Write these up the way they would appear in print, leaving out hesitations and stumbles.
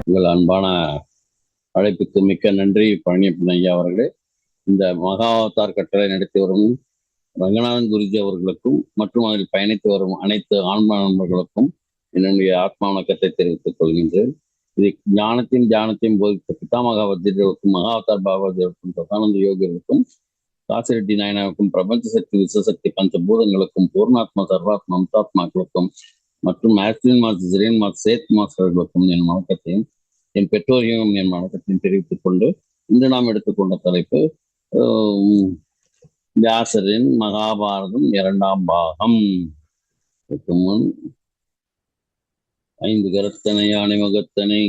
உங்கள் அன்பான அழைப்புக்கு மிக்க நன்றி பழனியப்பன் ஐயா அவர்களே. இந்த மகாவதார் கட்டளை நடத்தி வரும் ரங்கநாதன் குருஜி அவர்களுக்கும் மற்றும் அதில் பயணித்து வரும் அனைத்து ஆன்ம நண்பர்களுக்கும் என்னுடைய ஆத்மா வணக்கத்தை தெரிவித்துக் கொள்கின்றேன். இது ஞானத்தையும் போதித்த பிதாமகா வத்தியர்களுக்கும் மகாவதார் பாபாஜிகளுக்கும் சதானந்த யோகிகளுக்கும் காசிரெட்டி நாயனாவுக்கும் பிரபஞ்ச சக்தி விஸ்வசக்தி பஞ்சபூதங்களுக்கும் பூர்ணாத்மா சர்வாத்மா அம்சாத்மாக்களுக்கும் மற்றும் ஆஸ்டின் மாஸ்டர் ஜெரீன் மாஸ்டர் சேத் மாஸ்டர்களுக்கும் என் வணக்கத்தையும் என் பெற்றோரையும் என் வணக்கத்தையும் தெரிவித்துக் கொண்டு இன்று நாம் எடுத்துக்கொண்ட தலைப்பு வியாசரின் மகாபாரதம் 2ஆம் பாகம். முன் 5 கரத்தனை யானை முகத்தனை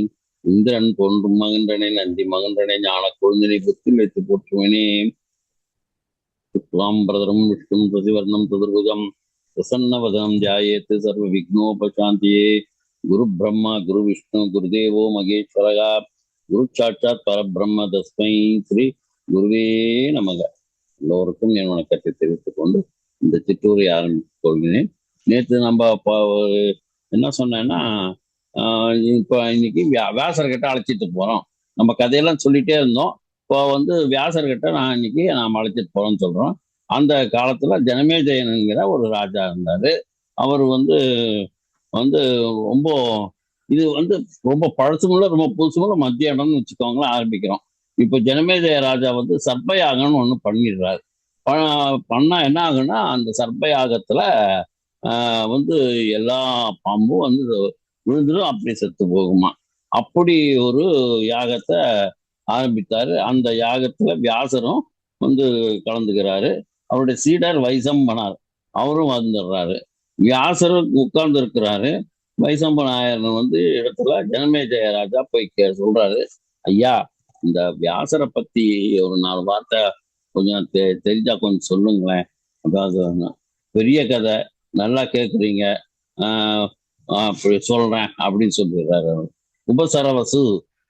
இந்திரன் தோன்றும் மகன்றனை நந்தி மகன்றனை ஞான கொழுந்தினை புத்தி வைத்து போற்றுவனே. சுக்லாம்பிரதரம் விஷ்ணும் பிரதிவர்ணம் சதுர்புஜம் பிரசன்னவதனம் தியாயேத் சர்வ விக்னோபசாந்தியே. குரு பிரம்மா குரு விஷ்ணு குருதேவோ மகேஸ்வரகா குரு சாட்சாத் பரபிரம்ம தஸ்மை ஸ்ரீ குருவே நமக. எல்லோருக்கும் என் வணக்கத்தை தெரிவித்துக் கொண்டு இந்த சிற்றூரை ஆரம்பித்துக் கொள்கிறேன். நேற்று நம்ம என்ன சொன்னேன்னா, இப்போ இன்னைக்கு வியாசர்கிட்ட அழைச்சிட்டு போறோம். நம்ம கதையெல்லாம் சொல்லிட்டே இருந்தோம். இப்போ வியாசர்கிட்ட இன்னைக்கு நாம் அழைச்சிட்டு போறோம்னு சொல்றோம். அந்த காலத்துல ஜனமேஜயனுங்கிற ஒரு ராஜா இருந்தாரு. அவர் வந்து ரொம்ப இது ரொம்ப பழசுமுள்ள ரொம்ப புதுசுமுள்ள மத்திய இடம்னு வச்சுக்கோங்களேன். ஆரம்பிக்கிறோம். இப்போ ஜனமேஜய ராஜா சர்ப்பயாகம்னு ஒண்ணு பண்ணிடுறாரு. பண்ணா என்ன ஆகுன்னா, அந்த சர்ப்பயாகத்துல எல்லா பாம்பும் விழுந்துடும், அப்படி செத்து போகுமா. அப்படி ஒரு யாகத்தை ஆரம்பித்தாரு. அந்த யாகத்துல வியாசரும் கலந்துக்கிறாரு. அவருடைய சீடர் வைசம்பனார் அவரும் வந்துடுறாரு. வியாசரும் உட்கார்ந்து இருக்கிறாரு. வைசம்பனாயர் இடத்துல ஜனமேஜய ராஜா போய் சொல்றாரு, ஐயா இந்த வியாசரை பத்தி ஒரு 4 வார்த்தை கொஞ்சம் தெரிஞ்சா கொஞ்சம் சொல்லுங்களேன். அதாவது பெரிய கதை, நல்லா கேட்குறீங்க, அப்படி சொல்றேன் அப்படின்னு சொல்லிடுறாரு. உபசரவசு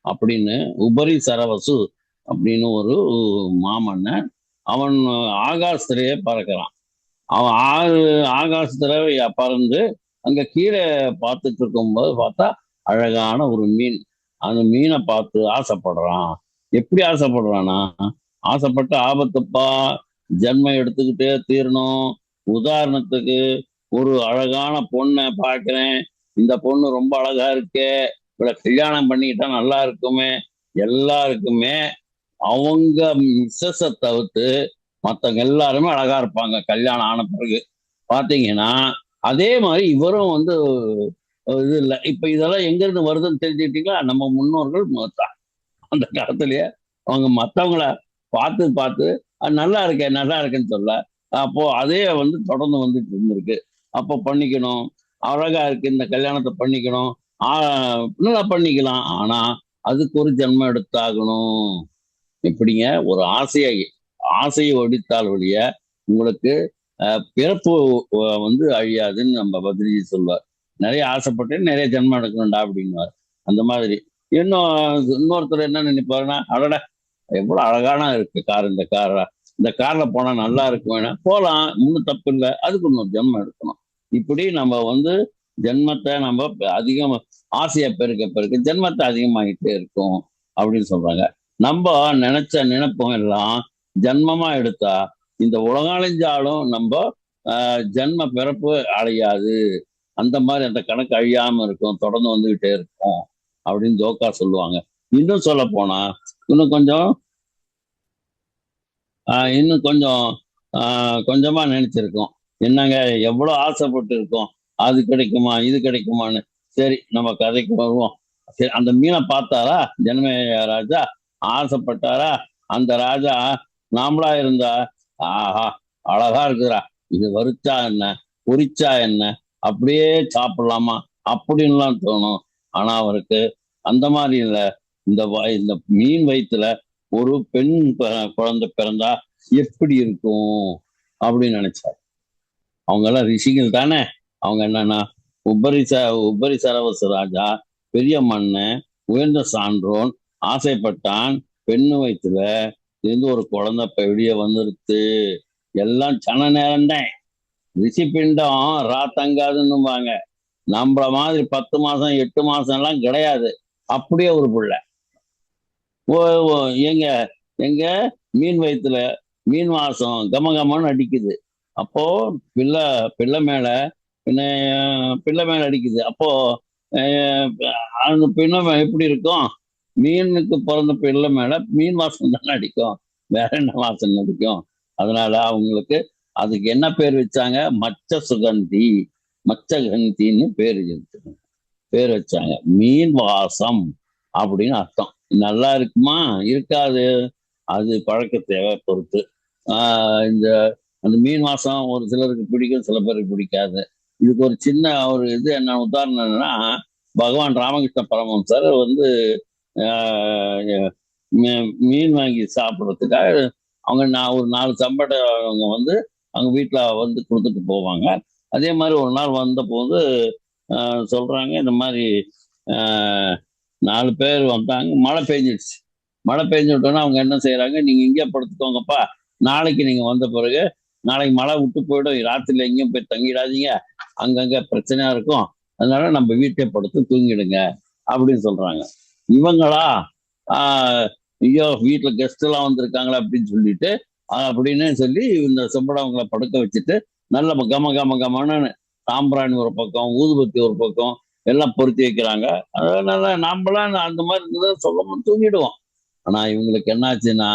அப்படின்னு உபரி சரவசு அப்படின்னு ஒரு மாமன்னன். அவன் ஆகாசத்திலேயே பறக்கிறான். அவன் ஆகாசத்துல பறந்து அங்க கீழே பார்த்துட்டு இருக்கும்போது பார்த்தா அழகான ஒரு மீன். அந்த மீனை பார்த்து ஆசைப்படுறான். எப்படி ஆசைப்படுறான்னா, ஆசைப்பட்ட ஆபத்துப்பா, ஜென்மம் எடுத்துக்கிட்டே தீரணும். உதாரணத்துக்கு ஒரு அழகான பொண்ணை பார்க்கிறேன், இந்த பொண்ணு ரொம்ப அழகா இருக்கே, இவளை கல்யாணம் பண்ணிக்கிட்டா நல்லா இருக்குமே. எல்லாருக்குமே அவங்க மிஸ்ஸஸை தவிர்த்து மற்றவங்க எல்லாருமே அழகா இருப்பாங்க கல்யாணம் ஆன பிறகு பார்த்தீங்கன்னா. அதே மாதிரி இவரும் இது இல்லை. இப்ப இதெல்லாம் எங்க இருந்து வருதுன்னு தெரிஞ்சுக்கிட்டீங்களா? நம்ம முன்னோர்கள் அந்த காலத்திலேயே அவங்க மற்றவங்கள பார்த்து பார்த்து நல்லா இருக்கேன் நல்லா இருக்கேன்னு சொல்ல, அப்போ அதே தொடர்ந்து வந்துட்டு இருந்திருக்கு. அப்போ பண்ணிக்கணும், அழகா இருக்கு, இந்த கல்யாணத்தை பண்ணிக்கணும், நல்லா பண்ணிக்கலாம். ஆனா அதுக்கு ஒரு ஜென்மம் எடுத்தாகணும். எப்படிங்க? ஒரு ஆசையை ஒடித்தால் ஒழிய உங்களுக்கு பிறப்பு அழியாதுன்னு நம்ம பத்ரிஜி சொல்வார். நிறைய ஆசைப்பட்டு நிறைய ஜென்மம் எடுக்கணும்டா அப்படின்வார். அந்த மாதிரி இன்னொருத்தர் என்ன நினைப்பாருன்னா, அடட எவ்வளவு அழகான இருக்கு கார், இந்த கார்ல போனா நல்லா இருக்கும், வேணாம் போலாம், இன்னும் தப்பு இல்லை, அதுக்கு இன்னொரு ஜென்மம் எடுக்கணும். இப்படி நம்ம ஜென்மத்தை நம்ம அதிகம் ஆசையை பெருக்க ஜென்மத்தை அதிகமாகிட்டே இருக்கும் அப்படின்னு சொல்றாங்க. நம்ம நினைச்ச நினைப்போம் எல்லாம் ஜென்மமா எடுத்தா இந்த உலகாழிஞ்சாலும் நம்ம ஜென்ம பிறப்பு அழியாது. அந்த மாதிரி அந்த கணக்கு அழியாம இருக்கும், தொடர்ந்து வந்துகிட்டே இருக்கும் அப்படின்னு ஜோக்கா சொல்லுவாங்க. இன்னும் சொல்ல போனா இன்னும் கொஞ்சம் கொஞ்சமா நினைச்சிருக்கோம். என்னங்க எவ்வளவு ஆசைப்பட்டு இருக்கோம், அது கிடைக்குமா இது கிடைக்குமான்னு. சரி, நம்ம கதைக்கு வருவோம். சரி, அந்த மீனை பார்த்தாரா ஜனமேஜய ராஜா, ஆசைப்பட்டாரா. அந்த ராஜா நாமளா இருந்தா, ஆஹா அழகா இருக்குறா, இது வறுச்சா என்ன பொரிச்சா என்ன, அப்படியே சாப்பிடலாமா அப்படின்லாம் தோணும். ஆனா அவருக்கு அந்த மாதிரி இல்லை. இந்த மீன் வயிற்றுல ஒரு பெண் குழந்தை பிறந்தா எப்படி இருக்கும் அப்படின்னு நினைச்சார். அவங்க எல்லாம் ரிஷிகள் தானே. அவங்க என்னன்னா, உபரி சரவச ராஜா பெரிய மன்னன் உயர்ந்த சான்றோன் ஆசைப்பட்டான். பெண்ணு வயிற்றுல இருந்து ஒரு குழந்தை வெளியே வந்துருச்சு. எல்லாம் சன நேரம்தான். ரிஷி பிண்டம் ராத்தங்காதுன்னுவாங்க. நம்மள மாதிரி 10 மாசம் 8 மாசம் எல்லாம் கிடையாது. அப்படியே ஒரு புள்ள. ஓ ஓ, எங்க எங்க மீன் வயித்துல மீன் வாசம் கமகமன்னு அடிக்குது. அப்போ பிள்ளை பிள்ளை மேல பின்ன பிள்ளை மேல அடிக்குது. அப்போ அஹ், அந்த பின்ன எப்படி இருக்கும்? மீனுக்கு பிறந்த பிள்ளை மேல மீன் வாசம் தானே அடிக்கும், வேற என்ன வாசம் அடிக்கும்? அதனால அவங்களுக்கு அதுக்கு என்ன பேர் வச்சாங்க? மச்ச சுகந்தி, மச்சகந்தின்னு பேர் வச்சாங்க. மீன் வாசம் அப்படின்னு அர்த்தம். நல்லா இருக்குமா, இருக்காது, அது பழக்கத்தை பொறுத்து. இந்த அந்த மீன் வாசம் ஒரு சிலருக்கு பிடிக்கும், சில பேருக்கு பிடிக்காது. இதுக்கு ஒரு சின்ன ஒரு இது என்ன உதாரணம் என்னன்னா, பகவான் ராமகிருஷ்ண பரமஹம்சர் வந்து ஆஹ், மீன் வாங்கி சாப்பிட்றதுக்காக அவங்க ஒரு 4 சம்பட அவங்க வந்து அவங்க வீட்டில் வந்து கொடுத்துட்டு போவாங்க. அதே மாதிரி ஒரு நாள் வந்த போது சொல்றாங்க, இந்த மாதிரி ஆஹ், 4 பேர் வந்தாங்க. மழை பெஞ்சிடுச்சு. மழை பெஞ்சு விட்டோன்னா அவங்க என்ன செய்யறாங்க, நீங்க இங்கே படுத்துக்கோங்கப்பா, நாளைக்கு நீங்க வந்த பிறகு, நாளைக்கு மழை விட்டு போயிடும், ராத்திரில எங்கேயும் போய் தங்கிடாதீங்க, அங்கங்க பிரச்சனையா இருக்கும், அதனால நம்ம வீட்டை படுத்து தூங்கிடுங்க அப்படின்னு சொல்றாங்க. இவங்களா ஆஹ் ஐயோ வீட்டுல கெஸ்ட் எல்லாம் வந்திருக்காங்களா அப்படின்னு சொல்லிட்டு அப்படின்னு சொல்லி இந்த செம்படவங்களை படுக்க வச்சுட்டு நல்ல கம கம கமன்னு சாம்பிராணி ஒரு பக்கம், ஊதுபத்தி ஒரு பக்கம் எல்லாம் பொருத்தி வைக்கிறாங்க. அதனால நாமெல்லாம் அந்த மாதிரி இருந்ததை சொல்ல தூங்கிடுவோம். ஆனா இவங்களுக்கு என்னாச்சுன்னா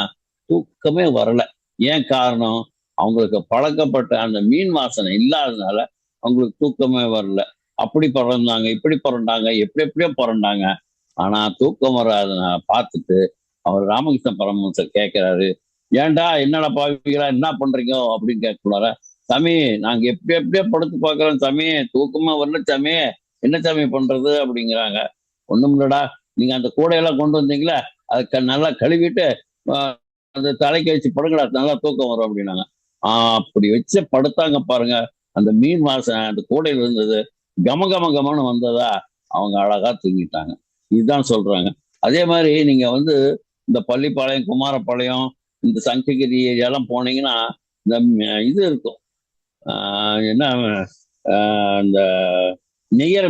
தூக்கமே வரல. ஏன் காரணம்? அவங்களுக்கு பழக்கப்பட்ட அந்த மீன் வாசனை இல்லாததுனால அவங்களுக்கு தூக்கமே வரல. அப்படி பிறந்தாங்க, இப்படி பிறந்தாங்க, எப்படி எப்படியோ பிறந்தாங்க. ஆனா தூக்கம் வராத பார்த்துட்டு அவர் ராமகிருஷ்ண பரமஹம்சர் கேட்கிறாரு, ஏன்டா என்னடா பாவிக்கிறா, என்ன பண்றீங்க அப்படின்னு கேட்கிறார. சாமி, நாங்க எப்படி எப்படியோ படுத்து பார்க்கிறோம் சாமி, தூக்கமா வரல சாமி, என்ன சாமி பண்றது அப்படிங்கிறாங்க. ஒண்ணும் இல்லடா, நீங்க அந்த கூடையெல்லாம் கொண்டு வந்தீங்களா, அதை நல்லா கழுவிட்டு அந்த தலைக்கு வச்சு படுங்கடா, நல்லா தூக்கம் வரும் அப்படின்னாங்க. அப்படி வச்சு படுத்தாங்க பாருங்க. அந்த மீன் வாசனை அந்த கூடையில இருந்தது, கம கம கமன்னு வந்ததா, அவங்க அழகா தூங்கிட்டாங்க. இதுதான் சொல்றாங்க. அதே மாதிரி நீங்க வந்து இந்த பள்ளிப்பாளையம், குமாரப்பாளையம், இந்த சங்ககிரி ஏரியாலாம் போனீங்கன்னா இந்த இது இருக்கும். என்ன இந்த நெய்யற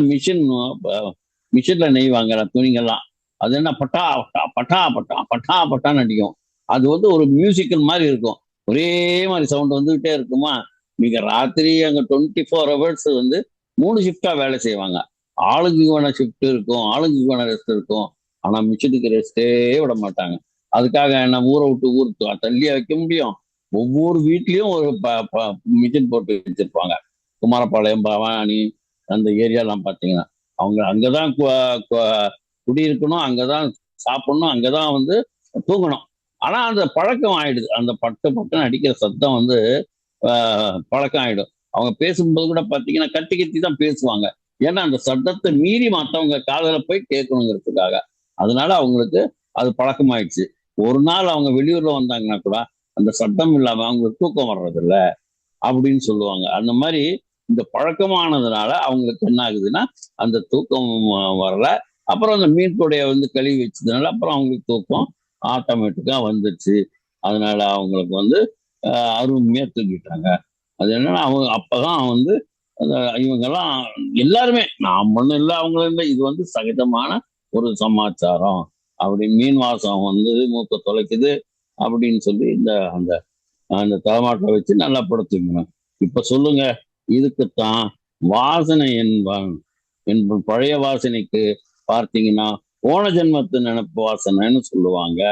மிஷின்ல நெய்வாங்க துணிங்கெல்லாம். அது என்ன பட்டா பட்டா பட்டா பட்டா பட்டா பட்டான்னு அடிக்கும். அது வந்து ஒரு மியூசிக்கல் மாதிரி இருக்கும். ஒரே மாதிரி சவுண்ட் வந்துகிட்டே இருக்குமா. நீங்க ராத்திரி அங்க 24 ஹவர்ஸ் வந்து 3 ஷிஃப்டா வேலை செய்வாங்க. ஆளுக்கு வேணா ஷிஃப்ட் இருக்கும், ஆளுக்கு வேணா ரெஸ்ட் இருக்கும். ஆனா மிஷினுக்கு ரெஸ்டே விட மாட்டாங்க. அதுக்காக என்ன ஊரை விட்டு ஊருக்கு தள்ளியா வைக்க முடியும்? ஒவ்வொரு வீட்லயும் ஒரு மிஷின் போட்டு வச்சிருப்பாங்க. குமாரபாளையம், பவானி, அந்த ஏரியாலாம் பார்த்தீங்கன்னா அவங்க அங்கதான் குடியிருக்கணும், அங்கதான் சாப்பிடணும், அங்கதான் வந்து தூங்கணும். ஆனா அந்த பழக்கம் ஆயிடுது. அந்த பட்டு பட்டுன்னு அடிக்கிற சத்தம் வந்து பழக்கம் ஆயிடும். அவங்க பேசும்போது கூட பார்த்தீங்கன்னா கத்தி கத்தி தான் பேசுவாங்க. ஏன்னா அந்த சத்தத்தை மீறி மற்றவங்க காதல போய் கேட்கணுங்கிறதுக்காக. அதனால அவங்களுக்கு அது பழக்கமாயிடுச்சு. ஒரு நாள் அவங்க வெளியூர்ல வந்தாங்கன்னா கூட அந்த சத்தம் இல்லாம அவங்களுக்கு தூக்கம் வர்றது இல்ல அப்படின்னு சொல்லுவாங்க. அந்த மாதிரி இந்த பழக்கமானதுனால அவங்களுக்கு என்ன ஆகுதுன்னா அந்த தூக்கம் வரல. அப்புறம் அந்த மீன் கூடைய வந்து கழுவி வச்சதுனால அப்புறம் அவங்களுக்கு தூக்கம் ஆட்டோமேட்டிக்கா வந்துச்சு. அதனால அவங்களுக்கு வந்து அருமையா தூங்கிட்டாங்க. அது என்னன்னா அவங்க அப்பதான் வந்து இவங்கெல்லாம் எல்லாருமே, நான் ஒண்ணும் இல்லை அவங்களும் இல்லை, இது வந்து சகஜமான ஒரு சமாச்சாரம். அப்படி மீன் வாசம் வந்து மூக்க தொலைக்குது அப்படின்னு சொல்லி இந்த அந்த அந்த தலைமாட்டை வச்சு நல்லா படுத்துக்கணும். இப்ப சொல்லுங்க, இதுக்குத்தான் வாசனை என்பன் பழைய வாசனைக்கு பார்த்தீங்கன்னா போன ஜென்மத்து நினைப்பு வாசனைன்னு சொல்லுவாங்க.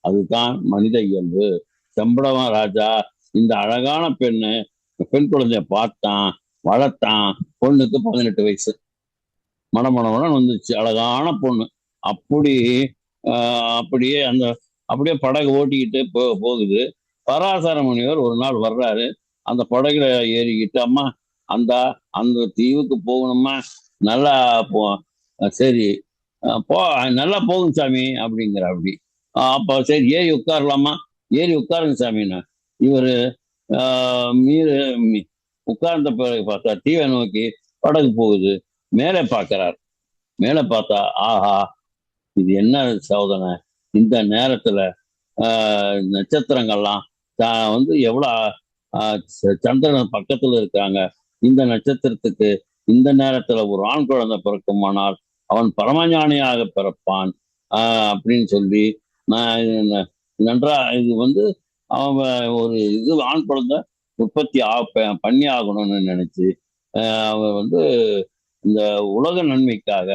அதுதான் மனித இயல்பு. செம்படவன் ராஜா இந்த அழகான பெண் குழந்தைய பார்த்தான், வளர்த்தான். பொண்ணுக்கு 18 வயசு, மணமணமணம் வந்துச்சு, அழகான பொண்ணு. அப்படி அப்படியே அந்த அப்படியே படகு ஓட்டிக்கிட்டு போகுது. பராசர முனிவர் ஒரு நாள் வர்றாரு. அந்த படகுல ஏறிக்கிட்டு, அம்மா அந்த அந்த தீவுக்கு போகணுமா, நல்லா போ, சரி போ, நல்லா போகும் சாமி அப்படிங்கிற. அப்படி அப்ப சரி ஏறி உட்காரலாமா, ஏறி உட்காருங்க சாமின்னு. இவரு மீறு உட்கார்ந்த பிறகு பார்த்தா தீவை நோக்கி படகு போகுது. மேலே பார்க்கிறார். மேலே பார்த்தா ஆஹா, இது என்ன சோதனை! இந்த நேரத்துல நட்சத்திரங்கள்லாம் வந்து எவ்வளவு சந்திரன் பக்கத்துல இருக்காங்க. இந்த நட்சத்திரத்துக்கு இந்த நேரத்துல ஒரு ஆண் குழந்தை பிறக்குமானால் அவன் பரமஞானியாக பிறப்பான் அப்படின்னு சொல்லி நான் நன்றா இது வந்து அவன் ஒரு இது ஆண் குழந்தை உற்பத்தி பண்ணி ஆகணும்னு நினைச்சு அவன் வந்து இந்த உலக நன்மைக்காக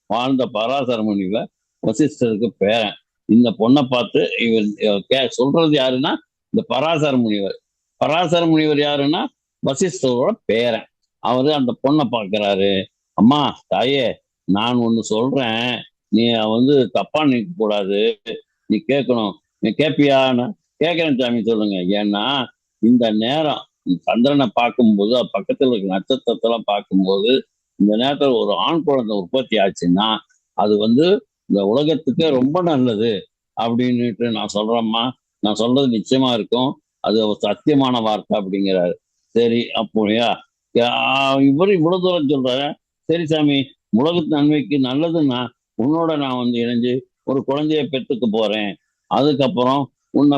வாழ்ந்த பராசர முனிவர் வசிஷ்டருக்கு பேரன். இந்த பொண்ணை பார்த்து இவர் சொல்றது யாருன்னா இந்த பராசர முனிவர். பராசர முனிவர் யாருன்னா வசிஷ்டரோட பேரன். அவரு அந்த பொண்ணை பார்க்கிறாரு. அம்மா தாயே, நான் ஒண்ணு சொல்றேன், நீ வந்து தப்பா நினைக்க கூடாது, நீ கேட்கணும். நீ கேட்பியான்னு. கேட்கிறேன் சாமி, சொல்லுங்க. ஏன்னா இந்த நேரம் சந்திரனை பார்க்கும்போது பக்கத்துல இருக்க நட்சத்திரத்தெல்லாம் பார்க்கும்போது இந்த நேரத்துல ஒரு ஆண் குழந்தை உற்பத்தி ஆச்சுன்னா அது வந்து இந்த உலகத்துக்கு ரொம்ப நல்லது அப்படின்னுட்டு நான் சொல்றேம்மா. நான் சொல்றது நிச்சயமா இருக்கும், அது ஒரு சத்தியமான வார்த்தை அப்படிங்கிறாரு. சரி அப்போயா இவரு இவ்வளவு தூரம் சொல்றாரு. சரி சாமி, உலகத்து நன்மைக்கு நல்லதுன்னா உன்னோட நான் வந்து இணைஞ்சு ஒரு குழந்தைய பெற்றுக்க போறேன். அதுக்கப்புறம் உன்னை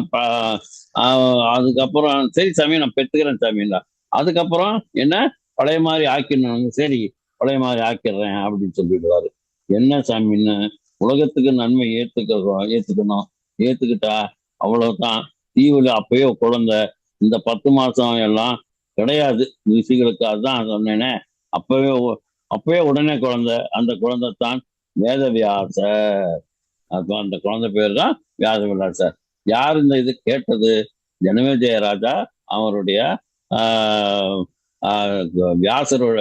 அதுக்கப்புறம் சரி சாமி நான் பெற்றுக்கிறேன் சாமிங்களா. அதுக்கப்புறம் என்ன பழைய மாதிரி ஆக்கிடணும். சரி பழைய மாதிரி ஆக்கிடுறேன் அப்படின்னு சொல்லிடுவாரு. என்ன சாமின்னு உலகத்துக்கு நன்மை ஏத்துக்கணும். ஏத்துக்கிட்டா அவ்வளவுதான். தீவுல அப்பயே குழந்தை, இந்த 10 மாசம் எல்லாம் கிடையாது ரிஷிகளுக்கு. அதுதான் சொன்னேனே. அப்பவே அப்பவே உடனே குழந்தை. அந்த குழந்தை தான் வேதவியாசர். அதுதான் அந்த குழந்தை பேர் தான் வியாசவிலாசர். யார் இந்த இது கேட்டது? ஜனமேஜய ராஜா அவருடைய வியாசரோட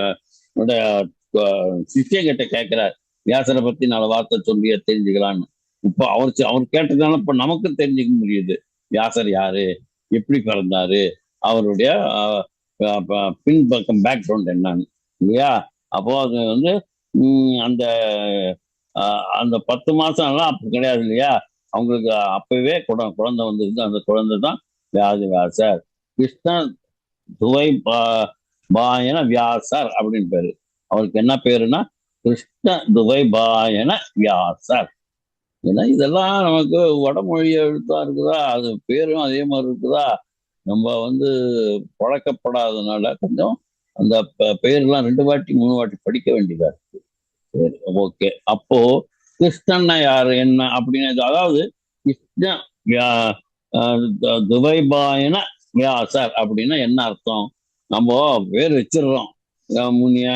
சிஷ்யன் கிட்ட கேட்கிறார். வியாசரை பத்தி 4 வார்த்தை சொல்லி தெரிஞ்சுக்கலான்னு. இப்போ அவர் கேட்டதுனால இப்ப நமக்கு தெரிஞ்சுக்க முடியுது வியாசர் யாரு, எப்படி பிறந்தாரு, அவருடைய பின்பக்கம் பேக்ரவுண்ட் என்னன்னு இல்லையா. அப்போ அது வந்து அந்த அந்த 10 மாசம் எல்லாம் அப்ப கிடையாது இல்லையா. அவங்களுக்கு அப்பவே குழந்தை வந்திருக்கு. அந்த குழந்தை தான் வியாசர். கிருஷ்ணன் துவை பாயன வியாசர் அப்படின்னு பேரு. அவருக்கு என்ன பேருன்னா கிருஷ்ண துவை பாயன வியாசர். ஏன்னா இதெல்லாம் நமக்கு வடமொழி எழுத்தா இருக்குதா, அது பேரும் அதே மாதிரி இருக்குதா, நம்ம வந்து பழக்கப்படாததுனால கொஞ்சம் அந்த பெயர்லாம் 2 வாட்டி 3 வாட்டி படிக்க வேண்டியதா இருக்கு. சரி ஓகே. அப்போ கிருஷ்ணன்னா யாரு என்ன அப்படின்னு, அதாவது கிருஷ்ண துவைபாயன வியாசர் அப்படின்னா என்ன அர்த்தம்? நம்ம பேர் வச்சிடுறோம். முனிய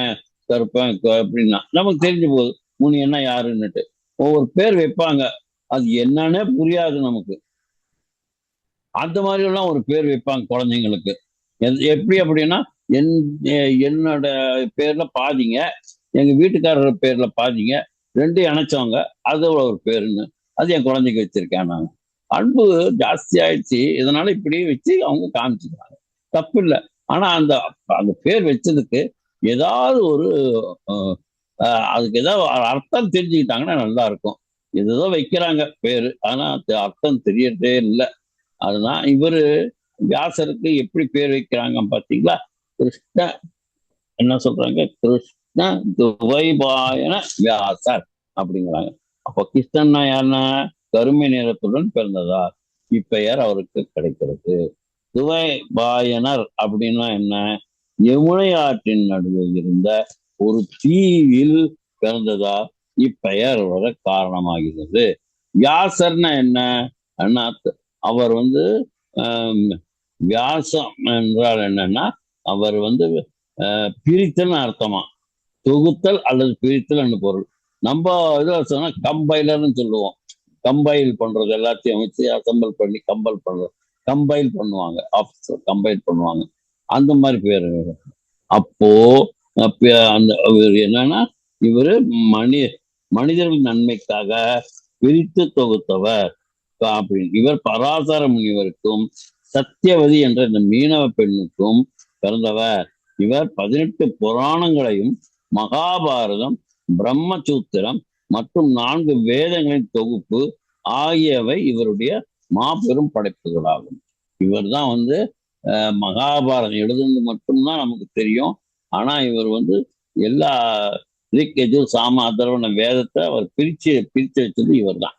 கருப்பன் அப்படின்னா நமக்கு தெரிஞ்சு போகுது முனியன்னா யாருன்னுட்டு. ஒவ்வொரு பேர் வைப்பாங்க, அது என்னன்னே புரியாது நமக்கு. அந்த மாதிரி எல்லாம் ஒரு பேர் வைப்பாங்க குழந்தைங்களுக்கு. எப்படி அப்படின்னா என்னோட பேர்ல பாதிங்க, எங்க வீட்டுக்காரர் பேர்ல பாதிங்க, 2 இணைச்சவங்க, அதோட ஒரு பேருன்னு. அது என் குழந்தைக்கு வச்சிருக்கேன் நான். அன்பு ஜாஸ்தி ஆயிடுச்சு, இதனால இப்படி வச்சு அவங்க காமிச்சுக்கிறாங்க. தப்பு இல்லை. ஆனா அந்த அந்த பேர் வச்சதுக்கு ஏதாவது ஒரு அதுக்கு ஏதாவது அர்த்தம் தெரிஞ்சுக்கிட்டாங்கன்னா நல்லா இருக்கும். ஏதோ வைக்கிறாங்க பேரு, ஆனா அர்த்தம் தெரியறதே இல்லை. அதுதான் இவரு வியாசருக்கு எப்படி பேர் வைக்கிறாங்க பார்த்தீங்களா. கிருஷ்ண என்ன சொல்றாங்க, கிருஷ்ண துவைபாயன வியாசர் அப்படிங்கிறாங்க. அப்போ கிருஷ்ணன்னா யாருன்னா கருமை நிறத்துடன் பிறந்ததா இப்பெயர் அவருக்கு கிடைக்கிறது. துவைபாயனர் அப்படின்னா என்ன, யமுனை ஆற்றின் நடுவில் இருந்த ஒரு தீவில் பிறந்ததா இப்பெயர் வர காரணமாகிறது. வியாசர்னா என்ன, அவர் வந்து வியாசம் என்றால் என்னன்னா அவர் வந்து பிரித்தல் அர்த்தமா, தொகுத்தல் அல்லது பிரித்தல் பொருள். நம்ம இதுல சொன்னா கம்பைலர்னு சொல்லுவோம். கம்பைல் பண்றது எல்லாத்தையும் வச்சு அசம்பிள் பண்ணி கம்பைல் பண்ணுவாங்க, ஆஃபீஸர் கம்பைல் பண்ணுவாங்க. அந்த மாதிரி பேரு. அப்போ அந்த என்னன்னா இவரு மனிதர்கள் நன்மைக்காக பிரித்து தொகுத்தவர் அப்படின்னு. இவர் பராசர முனிவருக்கும் சத்தியவதி என்ற இந்த மீனவ பெண்ணுக்கும் பிறந்தவர். இவர் 18 புராணங்களையும் மகாபாரதம், பிரம்மசூத்திரம் மற்றும் 4 வேதங்களின் தொகுப்பு ஆகியவை இவருடைய மாபெரும் படைப்புகளாகும். இவர் தான் வந்து மகாபாரதம் எழுதுனது மட்டும்தான் நமக்கு தெரியும். ஆனா இவர் வந்து எல்லா சாம அதர்வன வேதத்தை அவர் பிரிச்சு வச்சது இவர் தான்.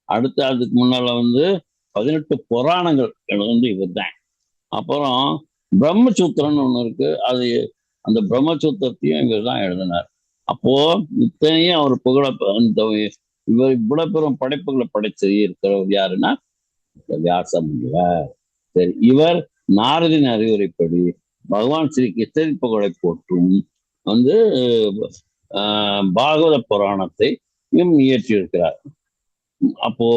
அடுத்து அதுக்கு முன்னால வந்து 18 புராணங்கள் வந்து இவர் தான். அப்புறம் பிரம்மசூத்திரம்னு ஒண்ணு இருக்கு, அது அந்த பிரம்மசூத்திரத்தையும் இவர் தான் எழுதினார். அப்போ இத்தனையும் அவர் புகழ அந்த இவர் இவ்வளவு பெரும் படைப்புகளை படைச்சு இருக்கிறவர் யாருன்னா வியாச முனிவர். சரி, இவர் நாரதின் அறிவுரைப்படி பகவான் ஸ்ரீ கிருஷ்ணன் புகழை போற்றும் வந்து பாகவத புராணத்தை இயற்றியிருக்கிறார். அப்போ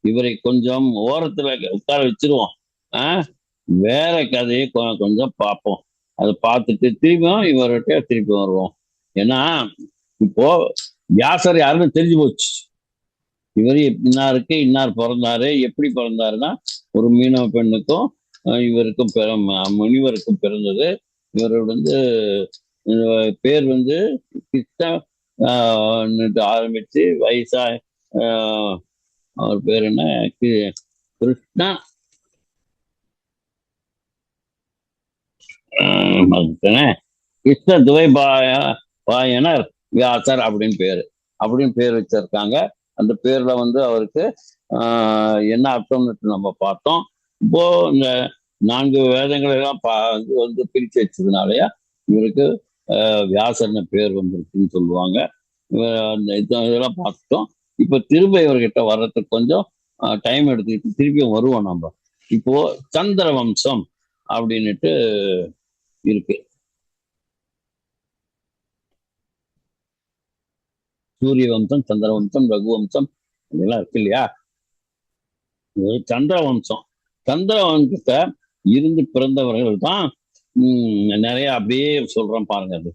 இவரை கொஞ்சம் ஓரத்துல உட்கார வச்சிருவோம். வேற கதையை கொஞ்சம் பார்ப்போம். அதை பார்த்துட்டு திரும்பியும் இவர்கிட்ட திருப்பி வருவோம். ஏன்னா இப்போ வியாசர் யாருன்னு தெரிஞ்சு போச்சு. இவர் இன்னாருக்கு இன்னார் பிறந்தாரு. எப்படி பிறந்தாருன்னா ஒரு மீனவ பெண்ணுக்கும் இவருக்கும் முனிவருக்கும் பிறந்தது. இவர் வந்து பேர் வந்து கிருஷ்ண ஆரம்பிச்சு வயசா அவர் பேர் என்ன கிருஷ்ணா கிருஷ்ண துவைபாயனர் வியாசர் அப்படின்னு பேர் வச்சிருக்காங்க. அந்த பேர்ல வந்து அவருக்கு என்ன அர்த்தம்னு நம்ம பார்த்தோம். இப்போ இந்த 4 வேதங்களை எல்லாம் வந்து பிரிச்சு வச்சதுனாலயா இவருக்கு வியாசர்னு பேர் வந்திருக்குன்னு சொல்லுவாங்க. இதெல்லாம் பார்த்துட்டோம். இப்ப திரும்ப இவர்கிட்ட வர்றதுக்கு கொஞ்சம் டைம் எடுத்துக்கிட்டு திருப்பியும் வருவோம் நம்ம. இப்போ சந்திர வம்சம் அப்படின்னுட்டு இருக்கு. சூரிய வம்சம், சந்திர வம்சம், ரகு வம்சம் இதெல்லாம் இருக்கு இல்லையா? சந்திர வம்சம், சந்திர வம்சத்தை இருந்து பிறந்தவர்கள் தான் நிறைய அப்படியே சொல்றோம் பாருங்க. அது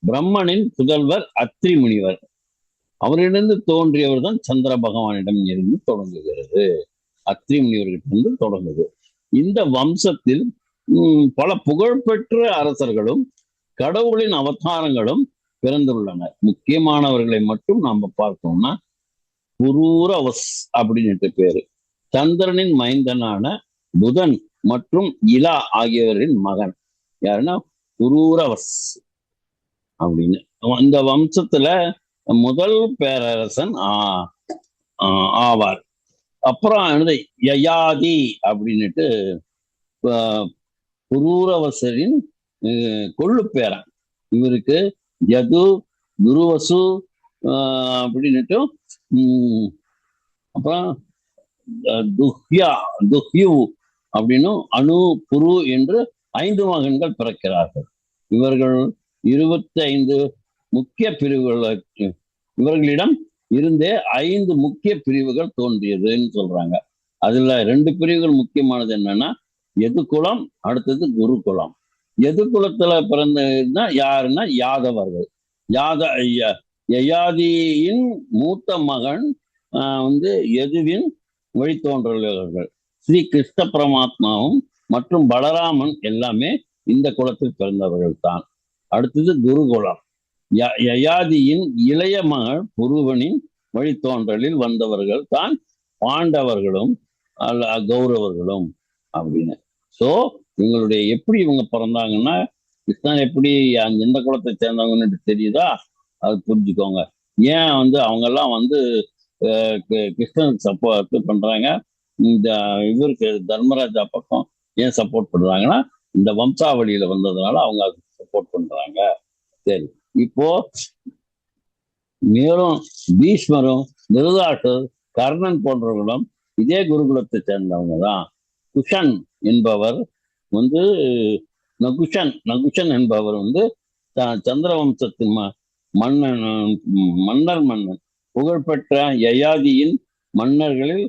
பிரம்மனின் புதல்வர் அத்ரி முனிவர், அவரிடந்து தோன்றியவர் தான் சந்திர பகவானிடம் இருந்து தொடங்குகிறது. அத்ரி முனிவர்கிட்ட இருந்து தொடங்குது. இந்த வம்சத்தில் பல புகழ்பெற்ற அரசர்களும் கடவுளின் அவதாரங்களும் பிறந்துள்ளனர். முக்கியமானவர்களை மட்டும் நாம பார்த்தோம்னா புரூரவஸ் அப்படின்ட்டு பேரு. சந்திரனின் மைந்தனான புதன் மற்றும் இலா ஆகியோரின் மகன் யாருன்னா புரூரவஸ் அப்படின்னு. இந்த வம்சத்துல முதல் பேரரசன் ஆவார். அப்புறம் யயாதி அப்படின்னுட்டு புரூரவசரின் கொள்ளு பேரன். இவருக்கு யது, துருவசு அப்படின்னுட்டு அப்புறம் துஹ்யு அப்படின்னும் அணு, புரு என்று 5 மகன்கள் பிறக்கிறார்கள். இவர்கள் 25 முக்கிய பிரிவுகளுக்கு இவர்களிடம் இருந்தே 5 முக்கிய பிரிவுகள் தோன்றியதுன்னு சொல்றாங்க. அதுல 2 பிரிவுகள் முக்கியமானது என்னன்னா எதுகுலம், அடுத்தது குருகுலம். எதுகுலத்துல பிறந்ததுன்னா யாருன்னா யாதவர்கள். யயாதியின் மூத்த மகன் வந்து எதுவின் வழித்தோன்றல்கள். ஸ்ரீ கிருஷ்ண பரமாத்மாவும் மற்றும் பலராமன் எல்லாமே இந்த குலத்தில் பிறந்தவர்கள் தான். அடுத்தது குருகுலம். யயாதியின் இளைய மகள் புருவனின் வழித்தோன்றலில் வந்தவர்கள் தான் பாண்டவர்களும் கௌரவர்களும் அப்படின்னு. சோ இவங்களுடைய எப்படி இவங்க பிறந்தாங்கன்னா கிருஷ்ணன் எப்படி எந்த குலத்தை சேர்ந்தவங்கன்னு தெரியுதா? அது புரிஞ்சுக்கோங்க. ஏன் வந்து அவங்க எல்லாம் வந்து கிருஷ்ணனுக்கு சப்போர்ட் பண்றாங்க, இந்த இவருக்கு தர்மராஜா பக்கம் ஏன் சப்போர்ட் பண்றாங்கன்னா இந்த வம்சாவளியில வந்ததுனால அவங்க அதுக்கு சப்போர்ட் பண்றாங்க. சரி, இப்போ மேலும் பீஷ்மரும் திருதராட்டர், கர்ணன் போன்றவர்களும் இதே குருகுலத்தை சேர்ந்தவங்க தான். குஷன் என்பவர் வந்து நகுஷன் என்பவர் வந்து சந்திரவம்சத்தின் மன்னர் புகழ்பெற்ற யயாதியின் மன்னர்களின்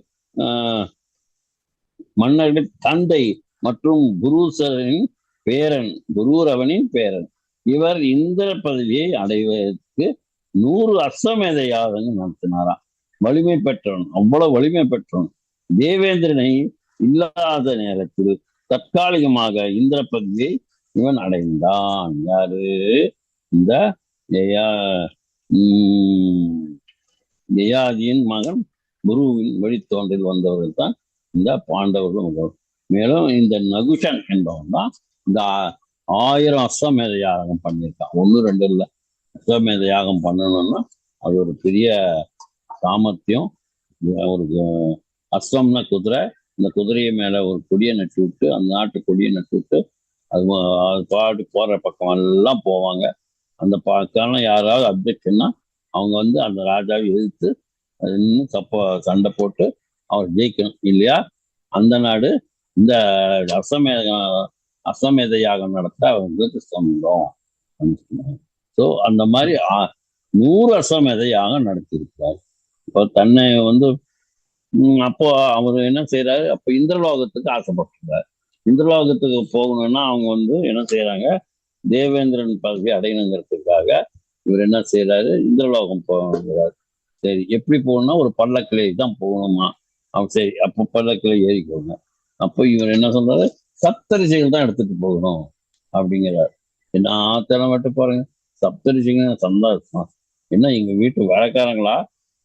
தந்தை மற்றும் குரூரவனின் பேரன். இவர் இந்திர பதவியை அடைவதற்கு 100 அஸ்வமேத யாகங்கள் நடத்தினாராம். வலிமை பெற்றவன், அவ்வளவு வலிமை பெற்றவன். தேவேந்திரனை இல்லாத நேரத்தில் தற்காலிகமாக இந்திர பதவியை இவன் அடைந்தான். யாரு? இந்த யயாதியின் மகன் குருவின் வழித்தோன்றில் வந்தவர்கள் தான் இந்த பாண்டவர்களும். மேலும் இந்த நகுஷன் என்பவன் தான் இந்த 1000 அஸ்வமேத யாகம் பண்ணியிருக்கான். 1, 2 இல்லை, அஸ்வமேத யாகம் பண்ணணும்னா அது ஒரு பெரிய சாமர்த்தியம். ஒரு அஸ்வம்னா குதிரை, இந்த குதிரையை மேல ஒரு கொடியை நட்டு விட்டு, அந்த நாட்டு கொடியை நட்டு விட்டு அது பாட்டு போற பக்கம் எல்லாம் போவாங்க. அந்த காரணம் யாராவது அப்ஜெக்ஷன்னா அவங்க வந்து அந்த ராஜாவை எதிர்த்து அது இன்னும் சண்டை போட்டு அவர் ஜெயிக்கணும் இல்லையா அந்த நாடு இந்த அசமேத அசமேத யாகம் நடத்த அவங்களுக்கு சம்பந்தம். ஸோ அந்த மாதிரி 100 அசமேத யாகம் நடத்தியிருக்கிறார். இப்போ தன்னை வந்து அப்போ அவர் என்ன செய்யறாரு, அப்போ இந்திரலோகத்துக்கு ஆசைப்பட்டுறாரு. இந்திரலோகத்துக்கு போகணும்னா அவங்க வந்து என்ன செய்யறாங்க, தேவேந்திரன் பதவி அடையணுங்கிறதுக்காக இவர் என்ன செய்யறாரு, இந்திரலோகம் போகிறார். சரி எப்படி போகணும்னா ஒரு பல்லக்கிளை தான் போகணுமா. அவன் சரி அப்போ பல்லக்கிளை ஏறிக்கோங்க. அப்போ இவர் என்ன சொல்றாரு, சப்தரிசிகள் தான் எடுத்துட்டு போகணும் அப்படிங்கிறார். என்ன ஆத்தரம் விட்டு பாருங்க, சப்தரிசிங்க சந்தோஷம் என்ன எங்க வீட்டு வேலைக்காரங்களா,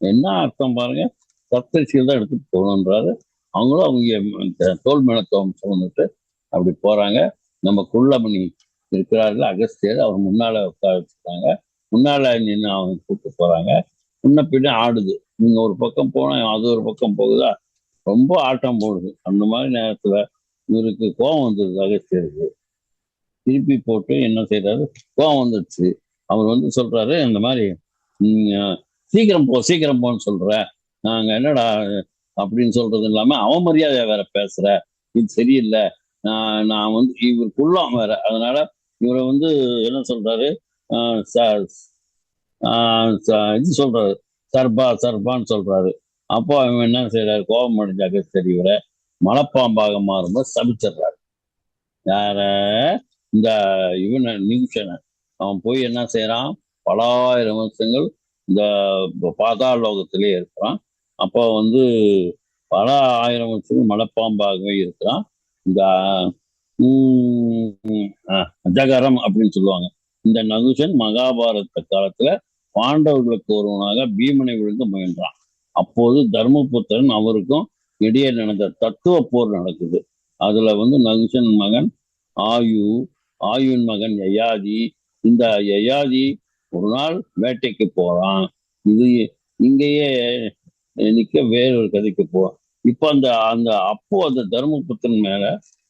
என்ன அர்த்தம் பாருங்க, சப்தரிசிகள் தான் எடுத்துட்டு போகணுன்றாரு. அவங்களும் அவங்க தோல் மேலத்தோம் சுமந்துட்டு அப்படி போறாங்க. நம்ம குள்ளமணி இருக்கிறார்கள் அகஸ்தியர், அவர் முன்னால உட்கார வச்சுருக்காங்க. முன்னால நின்று அவங்க கூப்பிட்டு போறாங்க. முன்ன பின்ன ஆடுது. நீங்க ஒரு பக்கம் போனா அது ஒரு பக்கம் போகுதா, ரொம்ப ஆட்டம் போடுது. அந்த மாதிரி நேரத்துல இவருக்கு கோபம் வந்துருது அகஸ்தியருக்கு. திருப்பி போட்டு என்ன செய்யறாரு, கோபம் வந்துடுச்சு. அவர் வந்து சொல்றாரு இந்த மாதிரி சீக்கிரம் போ சீக்கிரம் போன்னு சொல்ற, நாங்க என்னடா அப்படின்னு சொல்றது இல்லாம அவமரியாதையா வேற பேசுற, இது சரியில்லை. நான் வந்து இவருக்குள்ளாம் வேற, அதனால இவரை வந்து என்ன சொல்றாரு, இது சொல்றாரு, சர்பா சர்பான்னு சொல்றாரு. அப்போ அவன் என்ன செய்யறாரு, கோபம் அடைஞ்சாக்க சரி இவரை மலைப்பாம்பாக மாறும்போது சபிச்சிடுறாரு. யார, இந்த இவனை நியூஷனை. அவன் போய் என்ன செய்யறான், பல ஆயிரம் வருஷங்கள் இந்த பாதாள லோகத்திலே இருக்கிறான். அப்போ வந்து பல ஆயிரம் வருஷங்கள் மலைப்பாம்பாகவே இருக்கிறான். இந்த அஜகரம் அப்படின்னு சொல்லுவாங்க. இந்த நகுஷன் மகாபாரத காலத்துல பாண்டவர்களுக்கு ஒருவனாக பீமனை விழுந்து முயன்றான். அப்போது தர்மபுத்திரன் அவருக்கும் இடையே நடந்த தத்துவ போர் நடக்குது. அதுல வந்து நகுஷன் மகன் ஆயு, ஆயுன் மகன் யயாதி. இந்த யயாதி ஒரு நாள் வேட்டைக்கு போறான். இது இங்கேயே நிக்க வேறொரு கதைக்கு போவான். இப்ப அந்த அந்த அப்போ அந்த தர்மபுத்திரன் மேல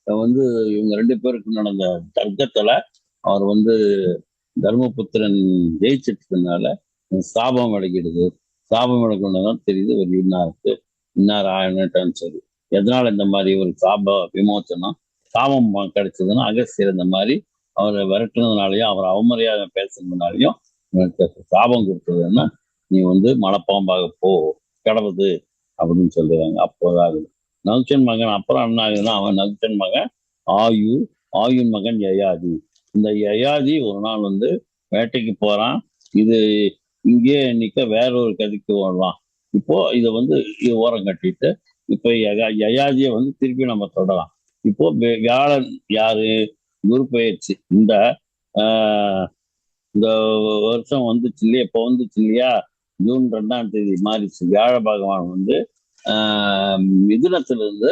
வந்து இவங்க 2 பேருக்கு நடந்த தர்க்கத்துல அவர் வந்து தர்மபுத்திரன் ஜெயிச்சிட்டதுனால சாபம் அடைக்கிடுது. சாபம் அடைக்கணும்தான் தெரியுது ஒரு இன்னாருக்கு இன்னார் ஆயிட்டான்னு சொல்லி. எதனால இந்த மாதிரி ஒரு சாப விமோச்சனம் சாபம் கிடைச்சதுன்னா அகஸ்தியர் இந்த மாதிரி அவரை விரட்டுனதுனாலையும் அவர் அவமரியாதை பேசுறதுனாலையும் சாபம் கொடுத்ததுன்னா நீ வந்து மலைப்பாம்பாக போ கடவுது அப்படின்னு சொல்லுவாங்க. அப்போதான் நகுஷன் மகன் அப்புறம் என்ன ஆகுதுன்னா அவன் நகுஷன் மகன் ஆயு, ஆயுன் மகன் யயாதி. இந்த யயாதி ஒரு நாள் வந்து வேட்டைக்கு போறான். இது இங்கே நிக்க வேற ஒரு கதைக்கு ஓடலாம். இப்போ இதை வந்து ஓரம் கட்டிட்டு இப்போ யயாதியை வந்து திருப்பி நம்ம தொடலாம். இப்போ வியாழன் யாரு, குரு பயிற்சி இந்த இந்த வருஷம் வந்துச்சு இல்லையா, இப்போ வந்துச்சு இல்லையா, ஜூன் 2ஆம் தேதி மாறிச்சு. வியாழ பகவான் வந்து மிதுனத்திலிருந்து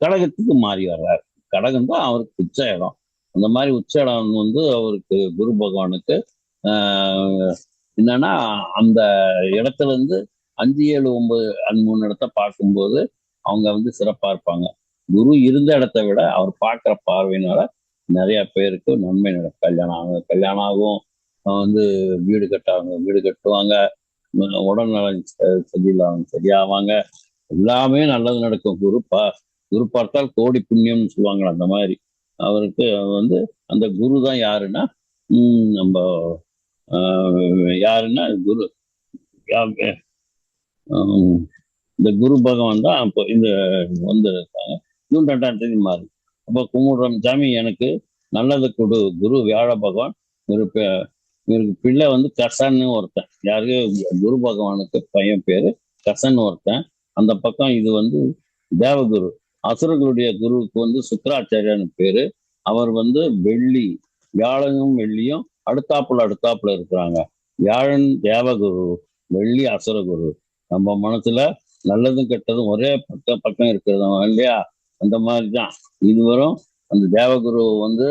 கடகத்துக்கு மாறி வர்றார். கடகம் தான் அவருக்கு உச்ச இடம். அந்த மாதிரி உச்ச இடம் வந்து அவருக்கு குரு பகவானுக்கு என்னன்னா அந்த இடத்துல இருந்து 5, 7, 9 3 இடத்த பார்க்கும்போது அவங்க வந்து சிறப்பா இருப்பாங்க. குரு இருந்த இடத்த விட அவர் பார்க்குற பார்வையினால நிறைய பேருக்கு நன்மை நடக்கும். கல்யாணம் ஆகும், வந்து வீடு கட்டாங்க வீடு கட்டுவாங்க, உடல்நலம் சரியில்லாம சரியாவாங்க, எல்லாமே நல்லது நடக்கும். குரு பார்த்தால் கோடி புண்ணியம்னு சொல்லுவாங்க. அந்த மாதிரி அவருக்கு வந்து அந்த குரு தான் யாருன்னா நம்ம யாருன்னா குரு, இந்த குரு பகவான் தான் இப்போ இந்த வந்து இருக்காங்க. ஜூன் 2ஆம் தேதி மாறி அப்போ கும்பிடுறோம், சாமி எனக்கு நல்லது கொடு. குரு வியாழ பகவான் இவருக்கு பிள்ளை வந்து கசன்னு ஒருத்தன், யாருக்கு குரு பகவானுக்கு பையன் பேரு கசன் ஒருத்தன். அந்த பக்கம் இது வந்து தேவகுரு, அசுரர்களுடைய குருவுக்கு வந்து சுக்கராச்சாரியான்னு பேரு. அவர் வந்து வெள்ளி, வியாழனும் வெள்ளியும் அடுத்தாப்புல இருக்கிறாங்க. வியாழன் தேவகுரு, வெள்ளி அசுரகுரு. நம்ம மனசுல நல்லதும் கெட்டதும் ஒரே பக்கம் இருக்கிறது இல்லையா, அந்த மாதிரிதான் இதுவரும். அந்த தேவகுரு வந்து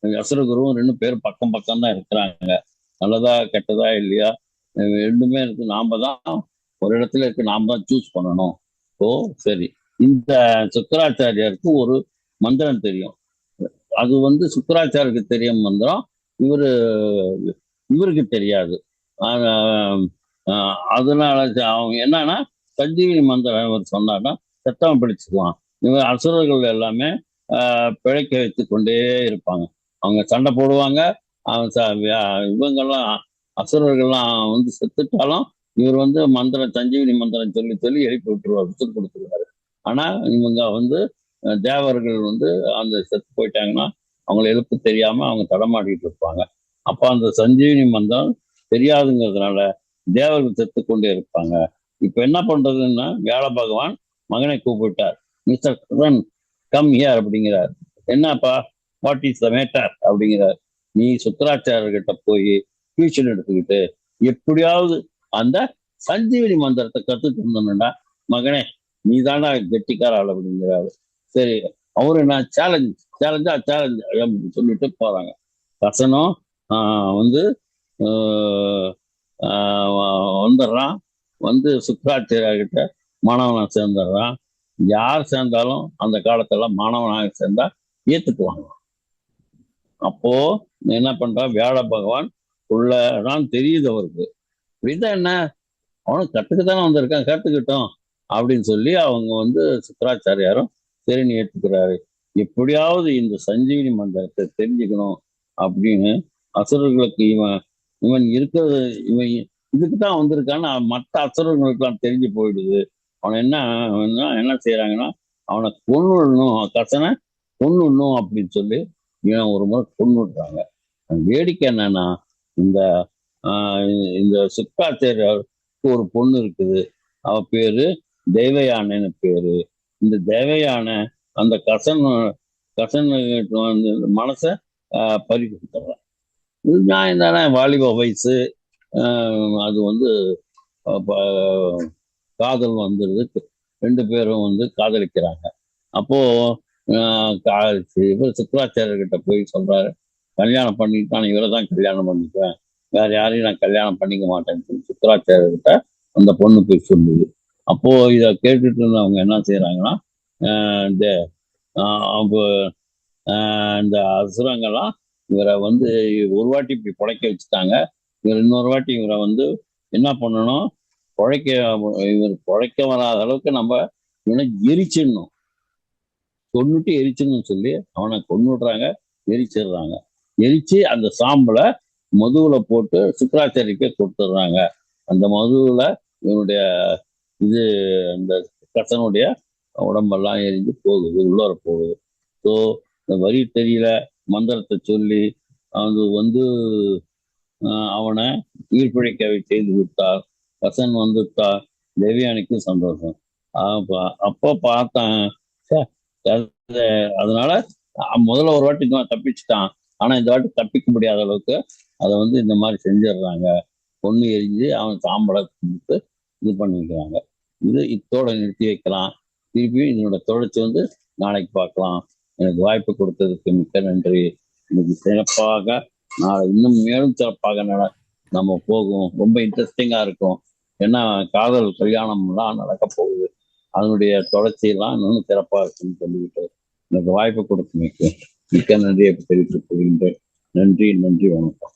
அசுரகுருவும் 2 பேரும் பக்கம் தான் இருக்கிறாங்க. நல்லதா கெட்டதா இல்லையா, ரெண்டுமே இருக்கு. நாம தான் ஒரு இடத்துல இருக்கு, நாம தான் சூஸ் பண்ணணும். ஓ சரி, இந்த சுக்கராச்சாரியாருக்கு ஒரு மந்திரம் தெரியும். அது வந்து சுக்கராச்சாரியருக்கு தெரியும் மந்திரம். இவரு இவருக்கு தெரியாது. அதனால அவங்க என்னன்னா சஞ்சீவினி மந்திரம் இவர் சொன்னார்னா செத்தவன் பிடிச்சுக்குவான். இவங்க அசுரர்கள் எல்லாமே பிழைக்க வைத்து கொண்டே இருப்பாங்க. அவங்க சண்டை போடுவாங்க. இவங்கெல்லாம் அசுரர்கள்லாம் வந்து செத்துட்டாலும் இவர் வந்து மந்திரம் சஞ்சீவினி மந்திரம் சொல்லி சொல்லி எழுப்பி விட்டுருவார், விசில் கொடுத்துருவாரு. ஆனா இவங்க வந்து தேவர்கள் வந்து அந்த செத்து போயிட்டாங்கன்னா அவங்களை எழுப்பு தெரியாம அவங்க தடமாடிட்டு இருப்பாங்க. அப்ப அந்த சஞ்சீவினி மந்திரம் தெரியாதுங்கிறதுனால தேவர்கள் செத்து கொண்டே இருப்பாங்க. இப்ப என்ன பண்றதுன்னா வியாழ பகவான் மகனை கூப்பிட்டார். மிஸ்டர் ரன் கம் ஹியர் அப்படிங்கிறார். என்னப்பா வாட் இஸ் த மேட்டர் அப்படிங்கிறார். நீ சுக்கராச்சாரியர்கிட்ட போய் டியூஷன் எடுத்துக்கிட்டு எப்படியாவது அந்த சஞ்சீவினி மந்திரத்தை கத்துட்டு இருந்தோம்டா மகனே, நீ தாண்டா கெட்டிக்கார ஆள் அப்படிங்கிறாரு. சரி, அவரு நான் சேலஞ்சா சேலஞ்ச் அப்படின்னு சொல்லிட்டு போறாங்க. கசனும் வந்து வந்துடுறான். வந்து சுக்கராச்சாரியர்கிட்ட மாணவனாக சேர்ந்துடுறான். யார் சேர்ந்தாலும் அந்த காலத்துல மாணவனாக சேர்ந்தா ஏத்துக்குவாங்க. அப்போ என்ன பண்றா வியாழ பகவான் உள்ளதான் தெரியுது அவருக்கு. இப்படிதான் என்ன, அவனுக்கு கத்துக்கத்தானே வந்திருக்கான், கத்துக்கிட்டோம் அப்படின்னு சொல்லி அவங்க வந்து சுக்கராச்சாரியாரும் சரின்னு ஏற்றுக்கிறாரு. எப்படியாவது இந்த சஞ்சீவினி மந்திரத்தை தெரிஞ்சுக்கணும் அப்படின்னு அசுரர்களுக்கு இவன் இவன் இருக்கிறது இவன் இதுக்கு தான் வந்திருக்கான்னு மற்ற அசுரர்களுக்கெல்லாம் தெரிஞ்சு போயிடுது. அவன் என்ன செய்யறாங்கன்னா அவனை கொன்னுடணும், கசனை கொன்னுடணும் அப்படின்னு சொல்லி இவன் ஒரு முறை கொன்னுடுறாங்க. வேடிக்கை என்னன்னா இந்த இந்த சுக்காச்சாரியருக்கு ஒரு பொண்ணு இருக்குது. அவ பேரு தெய்வயானைன்னு பேரு. இந்த தெய்வயானை அந்த கசனுக்கு வந்து மனச பறி கொடுத்துட்றான். இது நியாயம் தானே, வாலிப வயசு. அது வந்து காதல் வந்துடுது. ரெண்டு பேரும் வந்து காதலிக்கிறாங்க. அப்போ இவர் சுக்கராச்சாரியர்கிட்ட போய் சொல்றாரு, கல்யாணம் பண்ணிட்டான் இவரை தான் கல்யாணம் பண்ணிக்குவேன், வேற யாரையும் நான் கல்யாணம் பண்ணிக்க மாட்டேன்னு சொல்லி சுக்கராச்சாரியர்கிட்ட அந்த பொண்ணு போய் சொல்லுது. அப்போ இதை கேட்டுட்டு இருந்தவங்க என்ன செய்யறாங்கன்னா இந்த இந்த அசுரங்கள்லாம் இவரை வந்து ஒரு வாட்டி இப்படி புழைக்க வச்சுட்டாங்க. இவர் இன்னொரு வாட்டி இவரை வந்து என்ன பண்ணணும், இவர் புழைக்க வராத அளவுக்கு நம்ம இவனை எரிச்சிடணும், கொன்னுட்டு எரிச்சிடணும்னு சொல்லி அவனை கொன்னுடுறாங்க, எரிச்சிடுறாங்க. எரிச்சு அந்த சாம்பலை மதுவுல போட்டு சுக்கராச்சாரிக்கே கொடுத்துடுறாங்க. அந்த மதுவுல இவனுடைய இது அந்த கசனுடைய உடம்பெல்லாம் எரிஞ்சு போகுது, உள்ளார போகுது. ஸோ இந்த வரி தெரியல மந்திரத்தை சொல்லி அது வந்து அவனை உயிர்ப்பிழைக்க செய்து விட்டார். கசன் வந்துட்டா தேவியானிக்கு சந்தோஷம். அப்போ பார்த்தேன். அதனால முதல்ல ஒரு வாட்டி தப்பிச்சுட்டான். ஆனா இந்த வாட்டி தப்பிக்க முடியாத அளவுக்கு அதை வந்து இந்த மாதிரி செஞ்சிடுறாங்க. பொண்ணு எரிஞ்சு அவன் சாம்பலை கொடுத்து இது பண்ணிக்கிறாங்க. இது இத்தோட நிறுத்தி வைக்கலாம். திருப்பியும் இதனோட தொடர்ச்சி வந்து நாளைக்கு பார்க்கலாம். எனக்கு வாய்ப்பு கொடுத்ததுக்கு மிக்க நன்றி. இன்னைக்கு சிறப்பாக நாளை இன்னும் மேலும் சிறப்பாக நம்ம போகும். ரொம்ப இன்ட்ரெஸ்டிங்கா இருக்கும். ஏன்னா காதல் கல்யாணம்லாம் நடக்க போகுது. அதனுடைய தொடர்ச்சியெல்லாம் இன்னும் சிறப்பா இருக்குன்னு சொல்லிக்கிட்டு எனக்கு வாய்ப்பு கொடுத்து மிக்க நன்றியை தெரிவித்துக் கொள்கின்றேன். நன்றி, நன்றி, வணக்கம்.